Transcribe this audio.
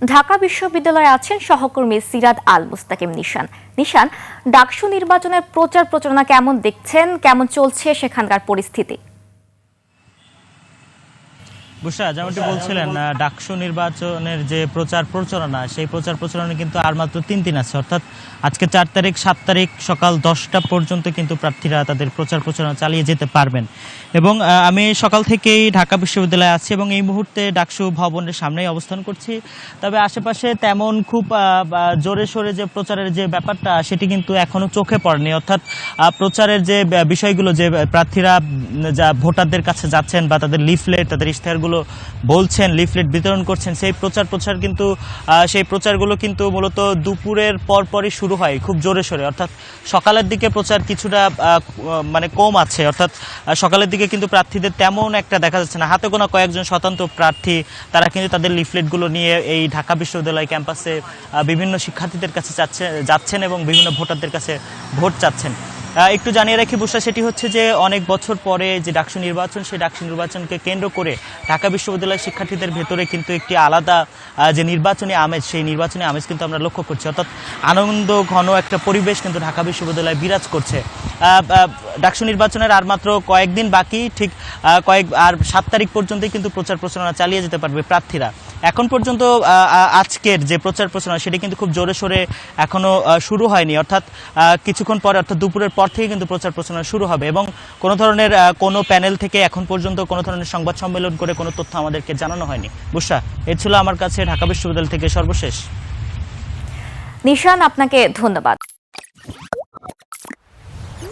ঢাকা বিশ্ববিদ্যালয়ে আছেন সহকর্মী সিরাত আল মুস্তাকিম নিশান। নিশান, ডাকসু নির্বাচনের প্রচার প্রচারণা কেমন দেখছেন, কেমন চলছে সেখানকার পরিস্থিতি? বুশরা, যেমনটি বলছিলেন, ডাকসু নির্বাচনের যে প্রচার প্রচারণা, সেই প্রচার প্রচারণা কিন্তু আর মাত্র 3 দিন আছে, অর্থাৎ আজকে 4 তারিখ 7 তারিখ সকাল 10টা পর্যন্ত কিন্তু প্রার্থীরা তাদের প্রচার প্রচারণা চালিয়ে যেতে পারবেন। এবং আমি সকাল থেকেই ঢাকা বিশ্ববিদ্যালয়ে আছি এবং এই মুহূর্তে ডাকসু ভবনের সামনেই অবস্থান করছি। তবে আশেপাশে তেমন খুব জোরে সোরে যে প্রচারের যে ব্যাপারটা, সেটি কিন্তু এখনো চোখে পড়েনি। অর্থাৎ প্রচারের যে বিষয়গুলো, যে প্রার্থীরা যা ভোটারদের কাছে যাচ্ছেন বা তাদের লিফলেট, তাদের ইশতেহারগুলো বলছেন, লিফলেট বিতরণ করছেন, সেই প্রচারগুলো কিন্তু মূলত দুপুরের পরপরই শুরু হয় খুব জোরে সোরে। অর্থাৎ সকালের দিকে প্রচার কিছুটা মানে কম আছে, অর্থাৎ সকালের দিকে কিন্তু প্রার্থীদের তেমন একটা দেখা যাচ্ছে না। হাতে গোনা কয়েকজন স্বতন্ত্র প্রার্থী, তারা কিন্তু তাদের লিফলেটগুলো নিয়ে এই ঢাকা বিশ্ববিদ্যালয় ক্যাম্পাসে বিভিন্ন শিক্ষার্থীদের কাছে যাচ্ছেন এবং বিভিন্ন ভোটারদের কাছে ভোট চাচ্ছেন। একটু জানিয়ে রাখি বুশরা, সেটি হচ্ছে যে অনেক বছর পরে যে ডাকসু নির্বাচন, সেই ডাকসু নির্বাচনকে কেন্দ্র করে ঢাকা বিশ্ববিদ্যালয়ের শিক্ষার্থীদের ভেতরে কিন্তু একটি আলাদা যে নির্বাচনী আমেজ, সেই নির্বাচনী আমেজ কিন্তু আমরা লক্ষ্য করছি। অর্থাৎ আনন্দ ঘন একটা পরিবেশ কিন্তু ঢাকা বিশ্ববিদ্যালয়ে বিরাজ করছে। ডাকসু নির্বাচনের আর মাত্র কয়েকদিন বাকি, ঠিক 7 তারিখ পর্যন্তই কিন্তু প্রচার প্রচারণা চালিয়ে যেতে পারবে প্রার্থীরা। এখন পর্যন্ত আজকের যে প্রচার প্রচারণা, সেটি কিন্তু খুব জোরে সোরে এখনো শুরু হয়নি। অর্থাৎ কিছুক্ষণ পরে, অর্থাৎ দুপুরের পর থেকে কিন্তু প্রচার প্রচারণা শুরু হবে এবং কোনো ধরনের কোনো প্যানেল থেকে এখন পর্যন্ত কোনো ধরনের সংবাদ সম্মেলন করে কোনো তথ্য আমাদেরকে জানানো হয়নি। বুশরা, এ ছিল আমার কাছে ঢাকা বিশ্ববিদ্যালয় থেকে সর্বশেষ। নিশান, আপনাকে ধন্যবাদ।